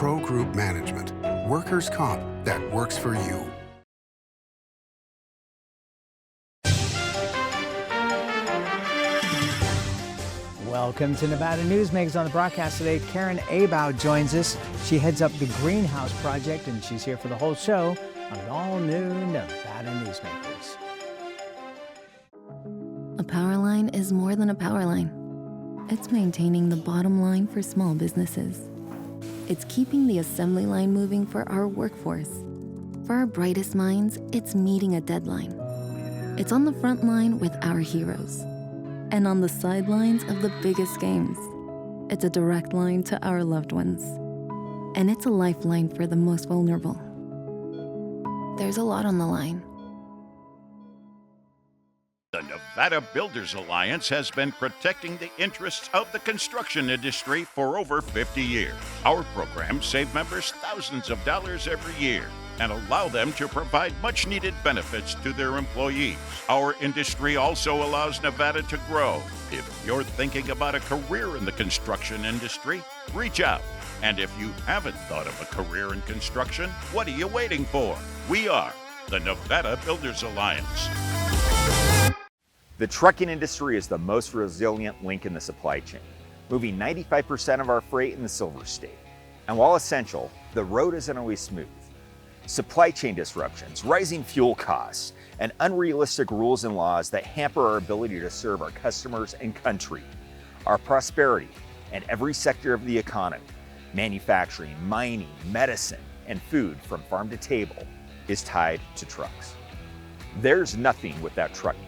Pro Group Management. Workers' comp that works for you. Welcome to Nevada Newsmakers. On the broadcast today, Karen Abowd joins us. She heads up the Greenhouse Project, and she's here for the whole show on an all-new Nevada Newsmakers. A power line is more than a power line. It's maintaining the bottom line for small businesses. It's keeping the assembly line moving for our workforce. For our brightest minds, it's meeting a deadline. It's on the front line with our heroes. And on the sidelines of the biggest games. It's a direct line to our loved ones. And it's a lifeline for the most vulnerable. There's a lot on the line. The Nevada Builders Alliance has been protecting the interests of the construction industry for over 50 years. Our programs save members thousands of dollars every year and allow them to provide much-needed benefits to their employees. Our industry also allows Nevada to grow. If you're thinking about a career in the construction industry, reach out. And if you haven't thought of a career in construction, what are you waiting for? We are the Nevada Builders Alliance. The trucking industry is the most resilient link in the supply chain, moving 95% of our freight in the Silver State. And while essential, the road isn't always smooth. Supply chain disruptions, rising fuel costs, and unrealistic rules and laws that hamper our ability to serve our customers and country. Our prosperity and every sector of the economy, manufacturing, mining, medicine, and food from farm to table, is tied to trucks. There's nothing without trucking.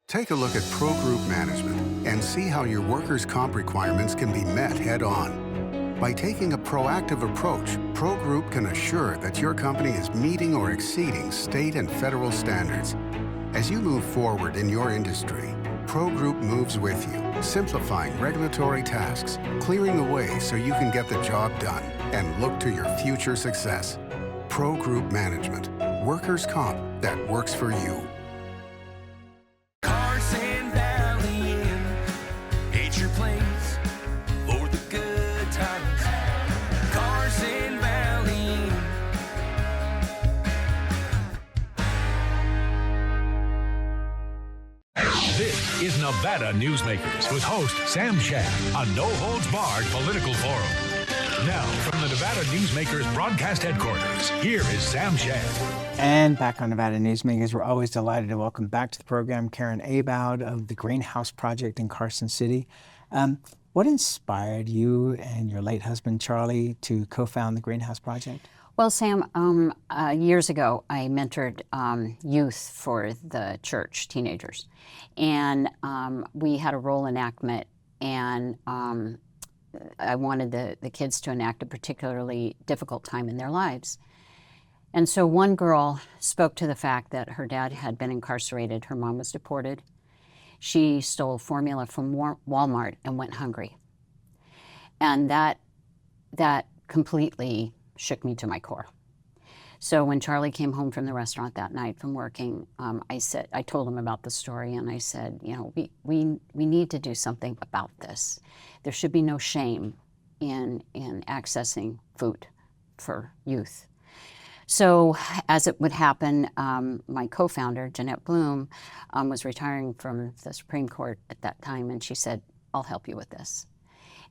Take a look at Pro Group Management and see how your workers' comp requirements can be met head-on. By taking a proactive approach, Pro Group can assure that your company is meeting or exceeding state and federal standards. As you move forward in your industry, Pro Group moves with you, simplifying regulatory tasks, clearing the way so you can get the job done and look to your future success. Pro Group Management. Workers' comp that works for you. This is Nevada Newsmakers with host Sam Shad, a no-holds-barred political forum. Now, from the Nevada Newsmakers broadcast headquarters, here is Sam Shad. And back on Nevada Newsmakers, we're always delighted to welcome back to the program Karen Abowd of the Greenhouse Project in Carson City. What inspired you and your late husband, Charlie, to co-found the Greenhouse Project? Well, Sam, years ago, I mentored youth for the church, teenagers. And we had a role enactment, and I wanted the kids to enact a particularly difficult time in their lives. And so one girl spoke to the fact that her dad had been incarcerated, her mom was deported. She stole formula from Walmart and went hungry. And that completely shook me to my core. So when Charlie came home from the restaurant that night from working, I told him about the story, and I said, you know, we need to do something about this. There should be no shame in accessing food for youth. So as it would happen, my co-founder, Jeanette Bloom, was retiring from the Supreme Court at that time, and she said, I'll help you with this.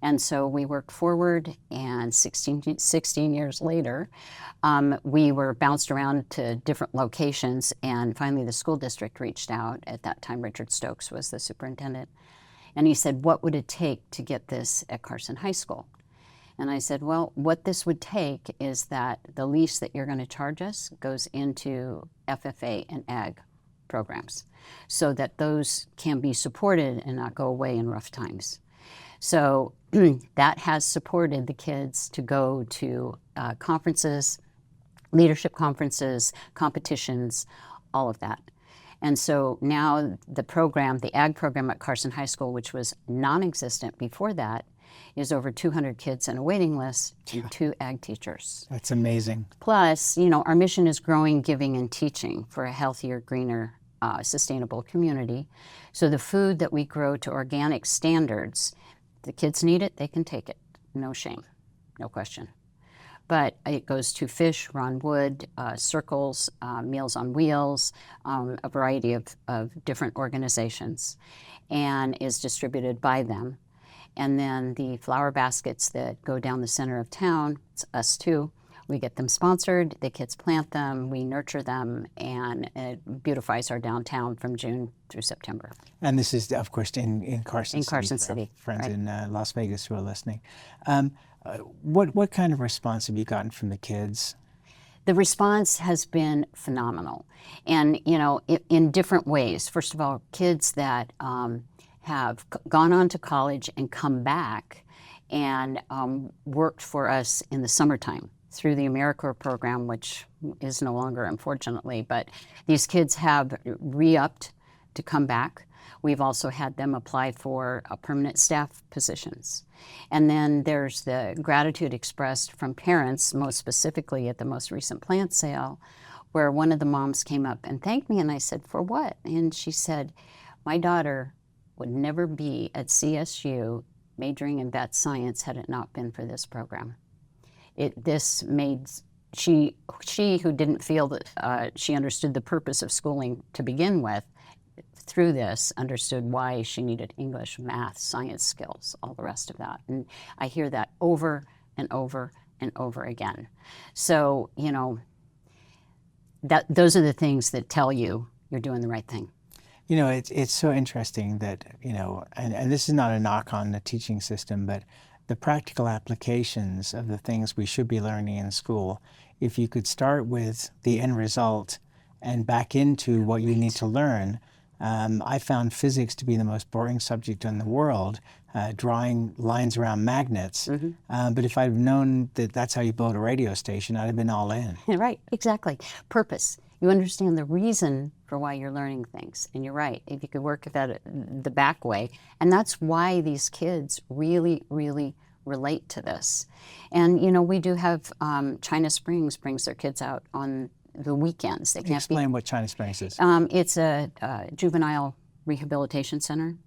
And so we worked forward, and 16 years later, we were bounced around to different locations, and finally the school district reached out. At that time, Richard Stokes was the superintendent, and he said, what would it take to get this at Carson High School? And I said, well, what this would take is that the lease that you're going to charge us goes into FFA and ag programs so that those can be supported and not go away in rough times. So that has supported the kids to go to conferences, leadership conferences, competitions, all of that. And so now the program, the ag program at Carson High School, which was non-existent before that, is over 200 kids on a waiting list and 2 ag teachers. That's amazing. Plus, you know, our mission is growing, giving, and teaching for a healthier, greener, sustainable community. So the food that we grow to organic standards, the kids need it, they can take it. No shame, no question. But it goes to Fish, Ron Wood, Circles, Meals on Wheels, a variety of different organizations, and is distributed by them. And then the flower baskets that go down the center of town, it's us too. We get them sponsored, the kids plant them, we nurture them, and it beautifies our downtown from June through September. And this is, of course, in Carson City. In Carson for City, friends right. in Las Vegas who are listening. What kind of response have you gotten from the kids? The response has been phenomenal, and in different ways. First of all, kids that have gone on to college and come back and worked for us in the summertime through the AmeriCorps program, which is no longer, unfortunately, but these kids have re-upped to come back. We've also had them apply for permanent staff positions. And then there's the gratitude expressed from parents, most specifically at the most recent plant sale, where one of the moms came up and thanked me, and I said, "For what?" And she said, "My daughter would never be at CSU majoring in vet science had it not been for this program." This made she who didn't feel that she understood the purpose of schooling to begin with, through this understood why she needed English, math, science skills, all the rest of that. And I hear that over and over and over again. So, those are the things that tell you you're doing the right thing. It's so interesting that, and this is not a knock on the teaching system, but the practical applications of the things we should be learning in school, if you could start with the end result and back into what you need to learn. I found physics to be the most boring subject in the world, drawing lines around magnets. But if I'd known that that's how you build a radio station, I'd have been all in. Right, exactly. Purpose. You understand the reason for why you're learning things. And you're right, if you could work that the back way. And that's why these kids really, really relate to this. And, we do have China Springs brings their kids out on the weekends. They can't Explain what China Springs is. It's a juvenile rehabilitation center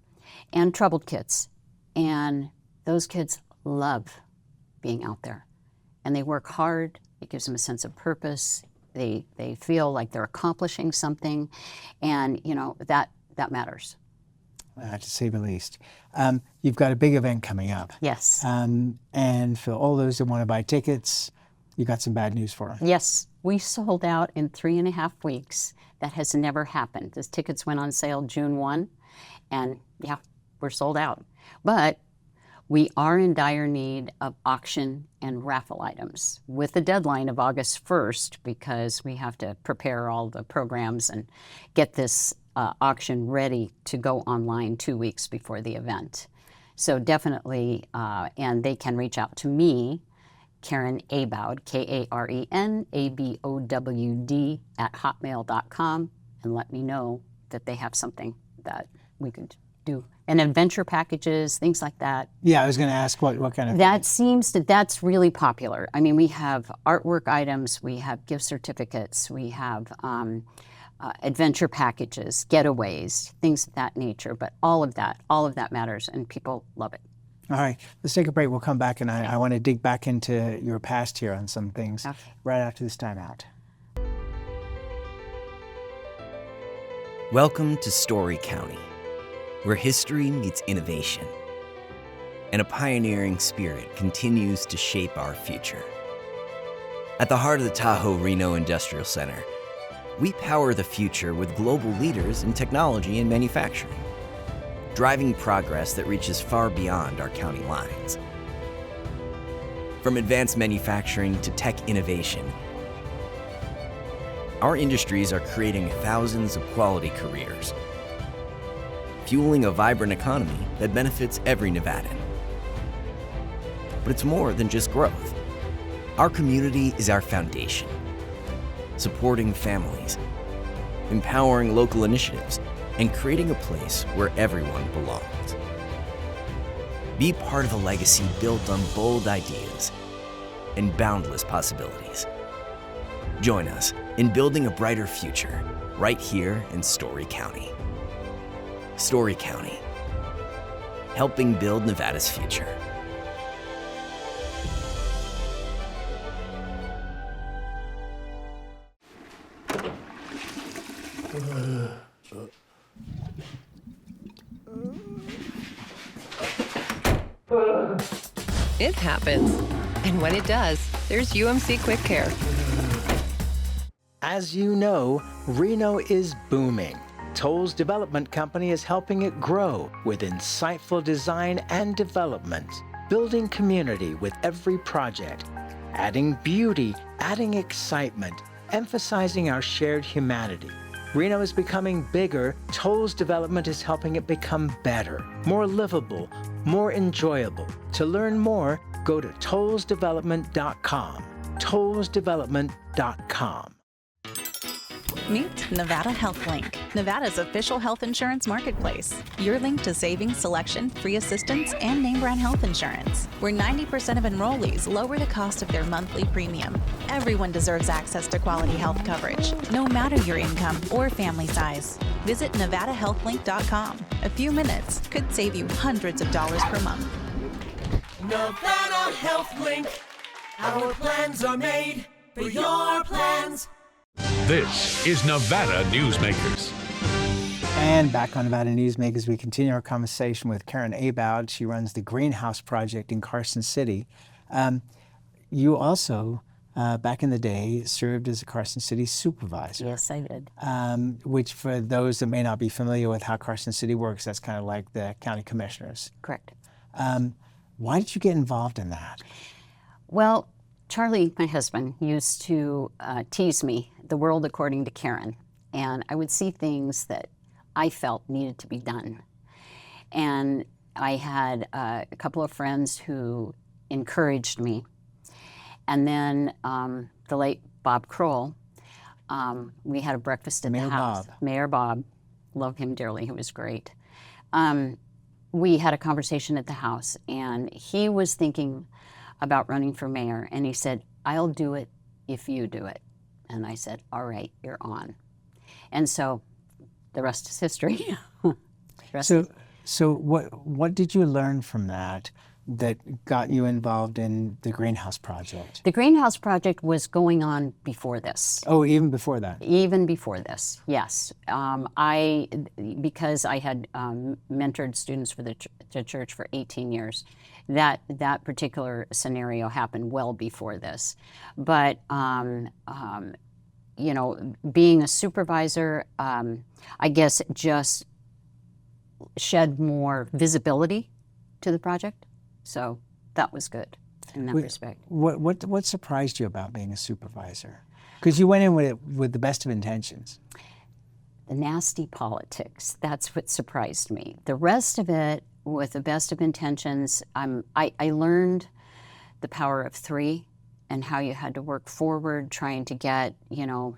and troubled kids. And those kids love being out there. And they work hard. It gives them a sense of purpose. They feel like they're accomplishing something. And, that matters. To say the least. You've got a big event coming up. Yes. And for all those that want to buy tickets, you got some bad news for them. Yes. We sold out in 3.5 weeks. That has never happened. The tickets went on sale June 1, and we're sold out. But we are in dire need of auction and raffle items with the deadline of August 1st, because we have to prepare all the programs and get this auction ready to go online 2 weeks before the event. So definitely, and they can reach out to me, Karen Abowd, KarenAbowd @hotmail.com, and let me know that they have something that we could do. And adventure packages, things like that. Yeah, I was going to ask what kind of... That's really popular. I mean, we have artwork items, we have gift certificates, we have adventure packages, getaways, things of that nature. But all of that matters, and people love it. All right, let's take a break. We'll come back, and I want to dig back into your past here on some things right after this time out. Welcome to Story County, where history meets innovation, and a pioneering spirit continues to shape our future. At the heart of the Tahoe Reno Industrial Center, we power the future with global leaders in technology and manufacturing, driving progress that reaches far beyond our county lines. From advanced manufacturing to tech innovation, our industries are creating thousands of quality careers, fueling a vibrant economy that benefits every Nevadan. But it's more than just growth. Our community is our foundation, supporting families, empowering local initiatives, and creating a place where everyone belongs. Be part of a legacy built on bold ideas and boundless possibilities. Join us in building a brighter future right here in Story County. Story County, helping build Nevada's future. It happens. And when it does, there's UMC Quick Care. As you know, Reno is booming. Toll's development company is helping it grow with insightful design and development, building community with every project, adding beauty, adding excitement, emphasizing our shared humanity. Reno is becoming bigger. Toll's development is helping it become better, more livable, more enjoyable. To learn more, go to tollsdevelopment.com. tollsdevelopment.com. Meet Nevada Health Link, Nevada's official health insurance marketplace. Your link to savings, selection, free assistance, and name brand health insurance, where 90% of enrollees lower the cost of their monthly premium. Everyone deserves access to quality health coverage, no matter your income or family size. Visit NevadaHealthLink.com. A few minutes could save you hundreds of dollars per month. Nevada Health Link. Our plans are made for your plans. This is Nevada Newsmakers. And back on Nevada Newsmakers, we continue our conversation with Karen Abowd. She runs the Greenhouse Project in Carson City. You also, back in the day, served as a Carson City supervisor. Yes, I did. Which, for those that may not be familiar with how Carson City works, that's kind of like the county commissioners. Correct. Why did you get involved in that? Well, Charlie, my husband, used to tease me, the world according to Karen. And I would see things that I felt needed to be done. And I had a couple of friends who encouraged me. And then the late Bob Kroll, we had a breakfast at the house. Mayor Bob, love him dearly, he was great. We had a conversation at the house, and he was thinking about running for mayor, and he said, "I'll do it if you do it." And I said, "All right, you're on." And so the rest is history. So what did you learn from that got you involved in the Greenhouse Project? The Greenhouse Project was going on before this. Oh, even before that? Even before this, yes. Because I had mentored students for the church for 18 years, that particular scenario happened well before this. But, you know, being a supervisor, I guess just shed more visibility to the project. So that was good in that respect. What surprised you about being a supervisor? Because you went in with the best of intentions. The nasty politics, that's what surprised me. The rest of it, with the best of intentions, I learned the power of three and how you had to work forward trying to get, you know,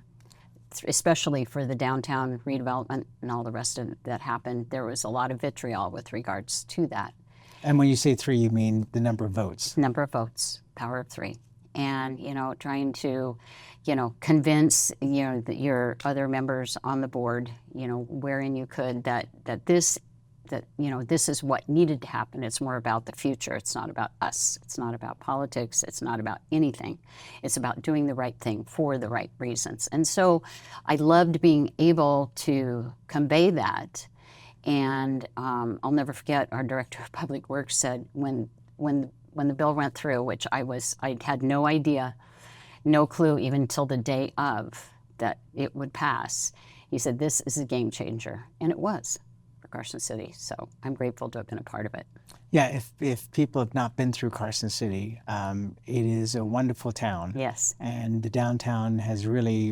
especially for the downtown redevelopment and all the rest of that happened, there was a lot of vitriol with regards to that. And when you say three, you mean the number of votes? Number of votes, power of three. And, you know, trying to, you know, convince, you know, your other members on the board, you know, wherein you could, that you know, this is what needed to happen. It's more about the future. It's not about us. It's not about politics. It's not about anything. It's about doing the right thing for the right reasons. And so I loved being able to convey that. And I'll never forget, our director of public works said when the bill went through, which I had no idea, no clue even till the day of that it would pass. He said, "This is a game changer," and it was for Carson City. So I'm grateful to have been a part of it. Yeah, if people have not been through Carson City, it is a wonderful town. Yes. And the downtown has really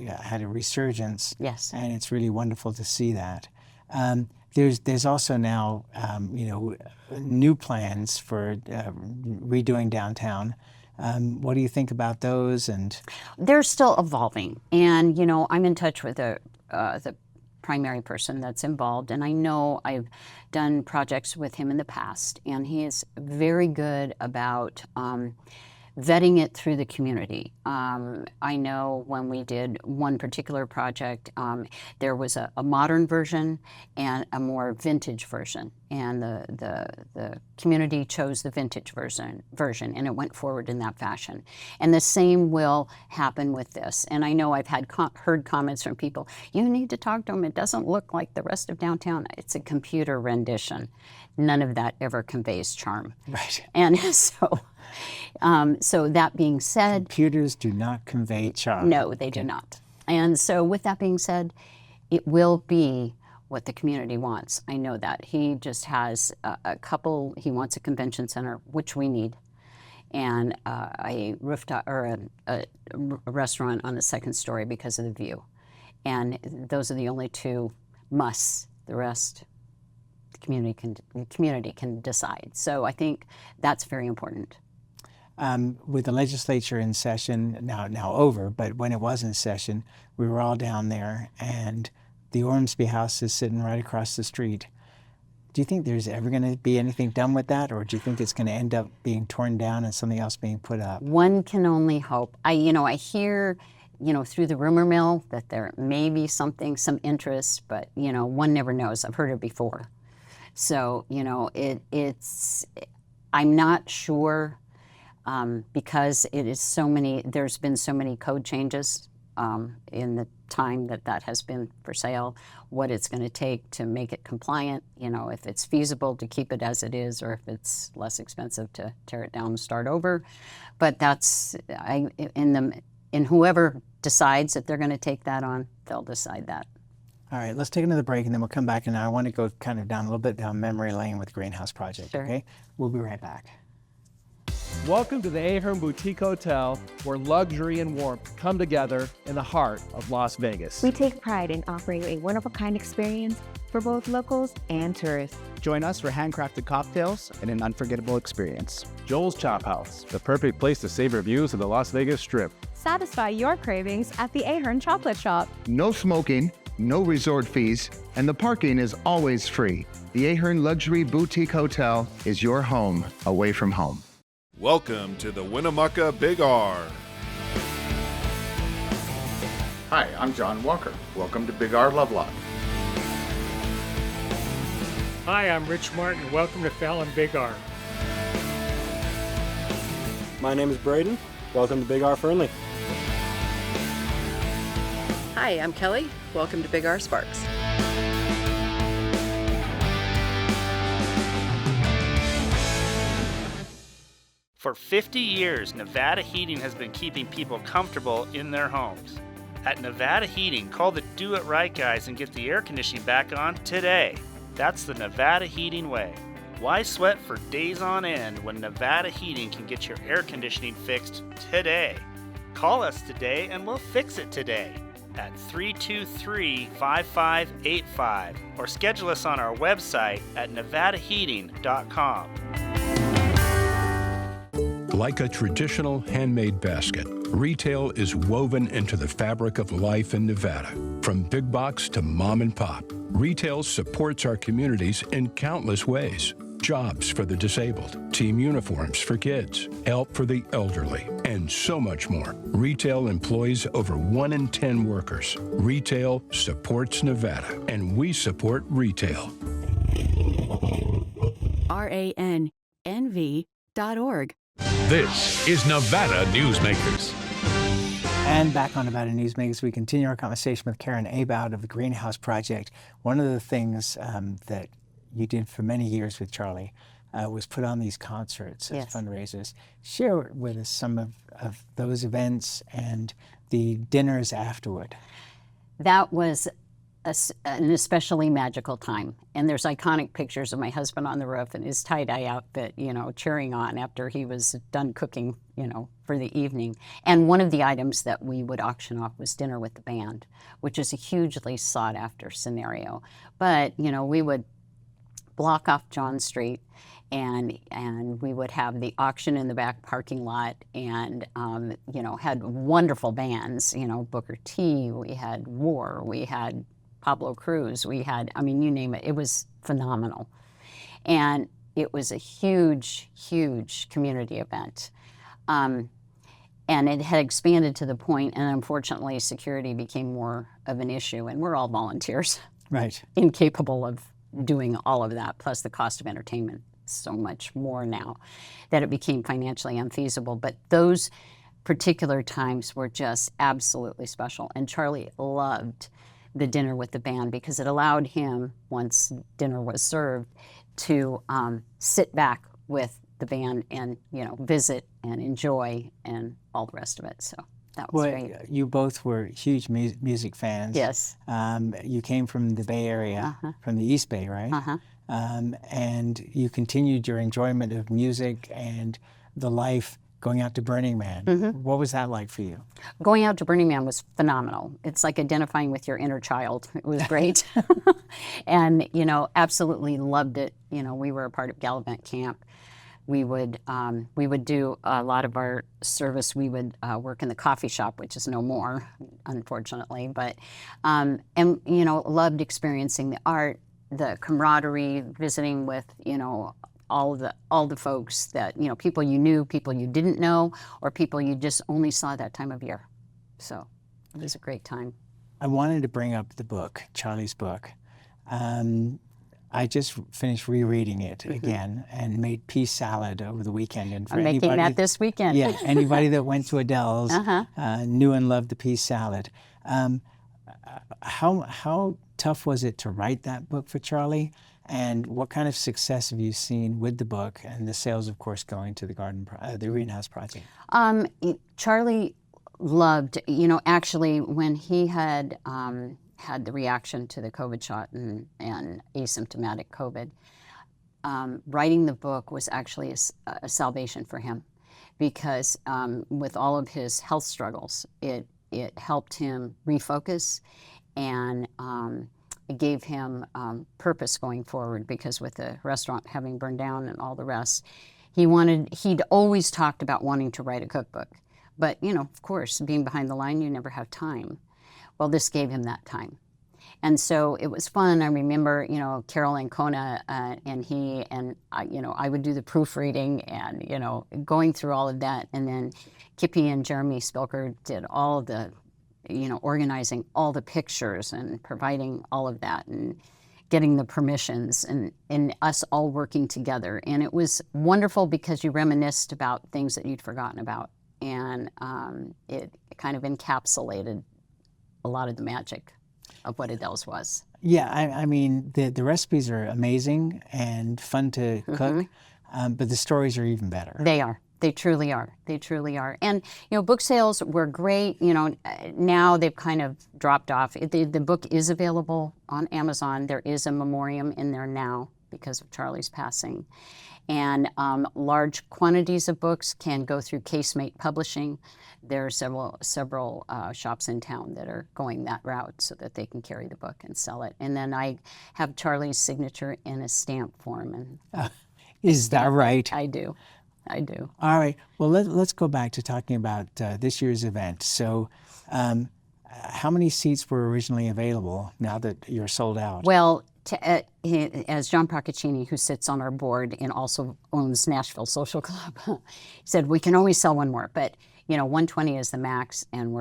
had a resurgence. Yes. And it's really wonderful to see that. There's also now, you know, new plans for redoing downtown. What do you think about those? And they're still evolving. And, you know, I'm in touch with the primary person that's involved, and I know I've done projects with him in the past, and he is very good about vetting it through the community. I know when we did one particular project, there was a modern version and a more vintage version, and the community chose the vintage version, and it went forward in that fashion. And the same will happen with this. And I know I've heard comments from people, you need to talk to them, it doesn't look like the rest of downtown. It's a computer rendition. None of that ever conveys charm. Right. And so that being said, computers do not convey charm. no, they do not. And so with that being said, it will be what the community wants. I know that. He just has he wants a convention center, which we need, and a rooftop or a restaurant on the second story because of the view. And those are the only two musts. The rest, the community can decide. So I think that's very important. With the legislature in session, now over, but when it was in session, we were all down there, and the Ormsby House is sitting right across the street. Do you think there's ever going to be anything done with that, or do you think it's going to end up being torn down and something else being put up? One can only hope. I hear, through the rumor mill that there may be some interest, but, one never knows. I've heard it before. So, I'm not sure because there's been so many code changes in the time that has been for sale, what it's going to take to make it compliant, if it's feasible to keep it as it is, or if it's less expensive to tear it down and start over. But that's, in whoever decides that they're going to take that on, they'll decide that. All right, let's take another break, and then we'll come back, and I want to go kind of down a little bit down memory lane with the Greenhouse Project, Sure. Okay? We'll be right back. Welcome to the Ahern Boutique Hotel, where luxury and warmth come together in the heart of Las Vegas. We take pride in offering a one-of-a-kind experience for both locals and tourists. Join us for handcrafted cocktails and an unforgettable experience. Joel's Chop House, the perfect place to savor views of the Las Vegas Strip. Satisfy your cravings at the Ahern Chocolate Shop. No smoking, no resort fees, and the parking is always free. The Ahern Luxury Boutique Hotel is your home away from home. Welcome to the Winnemucca Big R. Hi, I'm John Walker. Welcome to Big R Lovelock. Hi, I'm Rich Martin. Welcome to Fallon Big R. My name is Braden. Welcome to Big R Fernley. Hi, I'm Kelly. Welcome to Big R Sparks. For 50 years, Nevada Heating has been keeping people comfortable in their homes. At Nevada Heating, call the Do It Right guys and get the air conditioning back on today. That's the Nevada Heating way. Why sweat for days on end when Nevada Heating can get your air conditioning fixed today? Call us today and we'll fix it today at 323-5585 or schedule us on our website at nevadaheating.com. Like a traditional handmade basket, retail is woven into the fabric of life in Nevada. From big box to mom and pop, retail supports our communities in countless ways. Jobs for the disabled, team uniforms for kids, help for the elderly, and so much more. Retail employs over 1 in 10 workers. Retail supports Nevada, and we support retail. RANNV.org. This is Nevada Newsmakers. And back on Nevada Newsmakers, we continue our conversation with Karen Abowd of the Greenhouse Project. One of the things that you did for many years with Charlie was put on these concerts as fundraisers. Share with us some of those events and the dinners afterward. That was an especially magical time. And there's iconic pictures of my husband on the roof in his tie-dye outfit, cheering on after he was done cooking, for the evening. And one of the items that we would auction off was dinner with the band, which is a hugely sought-after scenario. But, we would block off John Street and we would have the auction in the back parking lot and, had wonderful bands, Booker T, we had War, we had Pablo Cruz, we had, you name it. It was phenomenal. And it was a huge, huge community event. And it had expanded to the point, and unfortunately, security became more of an issue, and we're all volunteers. Right. Incapable of doing all of that, plus the cost of entertainment so much more now that it became financially unfeasible. But those particular times were just absolutely special. And Charlie loved the dinner with the band because it allowed him, once dinner was served, to sit back with the band and, you know, visit and enjoy and all the rest of it. So that was great. You both were huge music fans. Yes. You came from the Bay Area, from the East Bay, right? And you continued your enjoyment of music and the life going out to Burning Man. What was that like for you? Going out to Burning Man was phenomenal. It's like identifying with your inner child. It was great. And, you know, absolutely loved it. You know, we were a part of Gallivant Camp. We would do a lot of our service. We would work in the coffee shop, which is no more, unfortunately. But and you know, loved experiencing the art, the camaraderie, visiting with, you know, all the folks that, you know, people you knew, people you didn't know, or people you just only saw that time of year. So it was a great time. I wanted to bring up the book, Charlie's book. I just finished rereading it again and made pea salad over the weekend. And for I'm making that this weekend. Yeah, anybody that went to Adele's knew and loved the pea salad. How tough was it to write that book for Charlie? And what kind of success have you seen with the book and the sales, of course, going to the the greenhouse project? Charlie loved, you know, actually when he had had the reaction to the COVID shot and asymptomatic COVID, writing the book was actually a salvation for him because with all of his health struggles, it helped him refocus and it gave him purpose going forward because with the restaurant having burned down and all the rest, he'd always talked about wanting to write a cookbook. But, you know, of course, being behind the line, you never have time. Well, this gave him that time. And so it was fun. I remember, you know, Carol Ancona and he and, you know, I would do the proofreading and, you know, going through all of that. And then Kippy and Jeremy Spilker did all of the, you know, organizing all the pictures and providing all of that and getting the permissions and us all working together. And it was wonderful because you reminisced about things that you'd forgotten about. And it kind of encapsulated a lot of the magic of what Adele's was. Yeah, I mean, the recipes are amazing and fun to cook, but the stories are even better. They are. They truly are. They truly are. And, you know, book sales were great. You know, now they've kind of dropped off. The book is available on Amazon. There is a memoriam in there now because of Charlie's passing. And large quantities of books can go through Casemate Publishing. There are several shops in town that are going that route so that they can carry the book and sell it. And then I have Charlie's signature in a stamp form. And is that right? I do. I do. All right. Well, let's go back to talking about this year's event. So how many seats were originally available now that you're sold out? Well, as John Procaccini, who sits on our board and also owns Nashville Social Club, said, we can always sell one more. But, you know, 120 is the max, and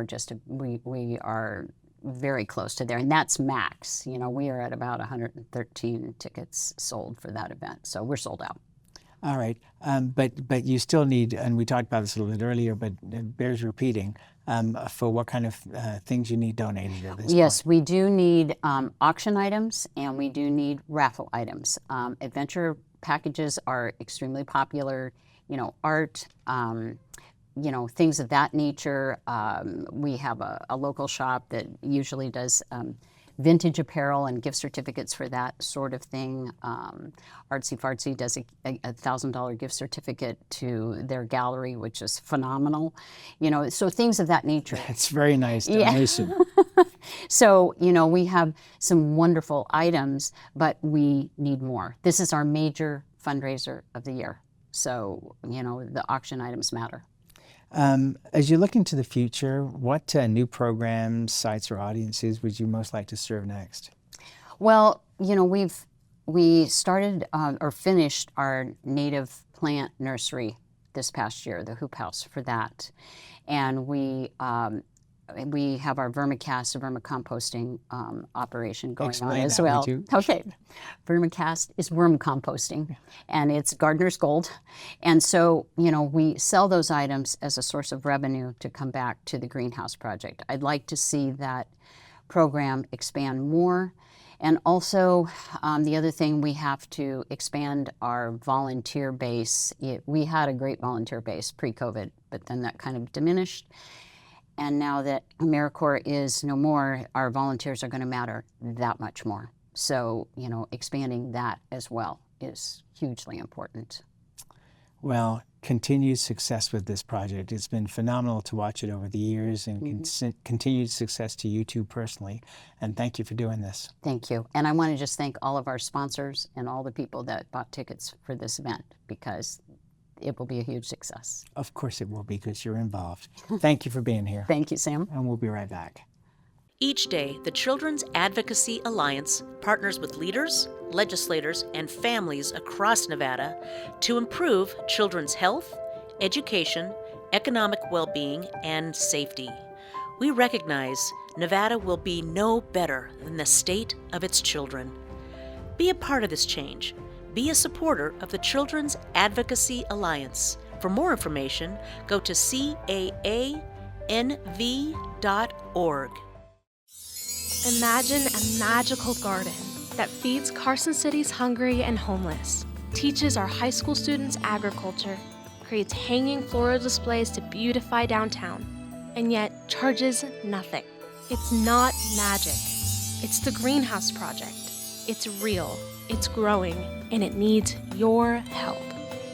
we are very close to there. And that's max. You know, we are at about 113 tickets sold for that event. So we're sold out. All right, but you still need, and we talked about this a little bit earlier, but it bears repeating, for what kind of things you need donated at this point. Yes, we do need auction items and we do need raffle items. Adventure packages are extremely popular, you know, art, you know, things of that nature. We have a local shop that usually does vintage apparel and gift certificates for that sort of thing. Artsy Fartsy does a $1,000 gift certificate to their gallery, which is phenomenal. You know, so things of that nature. It's very nice donation. Yeah. So, you know, we have some wonderful items, but we need more. This is our major fundraiser of the year. So, you know, the auction items matter. As you look into the future, what new programs, sites, or audiences would you most like to serve next? Well, you know, we started or finished our native plant nursery this past year, the Hoop House, for that. And we have our vermicast, vermicomposting operation going on as well. Okay. Vermicast is worm composting, and it's Gardener's Gold. And so, we sell those items as a source of revenue to come back to the Greenhouse Project. I'd like to see that program expand more. And also, the other thing, we have to expand our volunteer base. We had a great volunteer base pre-COVID, but then that kind of diminished. And now that AmeriCorps is no more, our volunteers are going to matter that much more. So, expanding that as well is hugely important. Well, continued success with this project. It's been phenomenal to watch it over the years, and continued success to you two personally. And thank you for doing this. Thank you. And I want to just thank all of our sponsors and all the people that bought tickets for this event, because it will be a huge success. Of course it will, because you're involved. Thank you for being here. Thank you, Sam. And we'll be right back. Each day, the Children's Advocacy Alliance partners with leaders, legislators, and families across Nevada to improve children's health, education, economic well-being, and safety. We recognize Nevada will be no better than the state of its children. Be a part of this change. Be a supporter of the Children's Advocacy Alliance. For more information, go to caanv.org. Imagine a magical garden that feeds Carson City's hungry and homeless, teaches our high school students agriculture, creates hanging floral displays to beautify downtown, and yet charges nothing. It's not magic. It's the Greenhouse Project. It's real, it's growing, and it needs your help.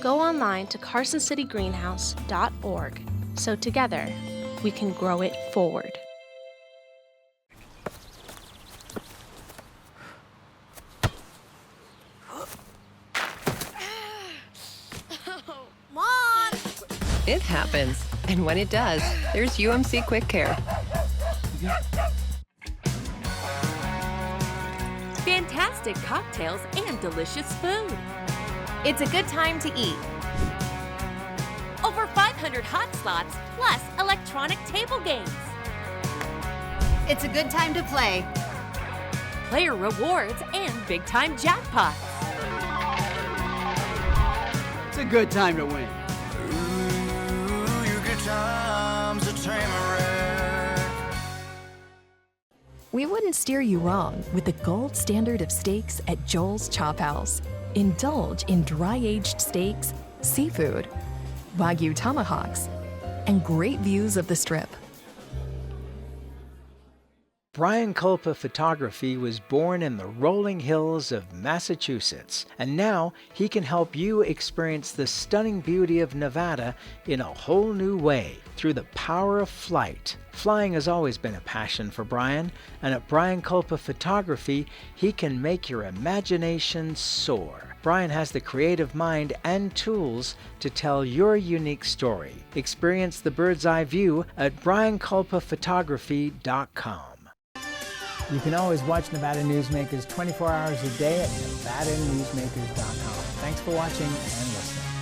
Go online to carsоncitygreenhouse.org so together we can grow it forward. Mom! It happens. And when it does, there's UMC Quick Care. Fantastic cocktails and delicious food. It's a good time to eat. Over 500 hot slots plus electronic table games. It's a good time to play. Player rewards and big time jackpots. It's a good time to win. Ooh, your good times a tamarack. We wouldn't steer you wrong with the gold standard of steaks at Joel's Chop House. Indulge in dry-aged steaks, seafood, Wagyu tomahawks, and great views of the Strip. Brian Culpa Photography was born in the rolling hills of Massachusetts, and now he can help you experience the stunning beauty of Nevada in a whole new way through the power of flight. Flying has always been a passion for Brian, and at Brian Culpa Photography, he can make your imagination soar. Brian has the creative mind and tools to tell your unique story. Experience the bird's eye view at brianculpaphotography.com. You can always watch Nevada Newsmakers 24 hours a day at NevadaNewsmakers.com. Thanks for watching and listening.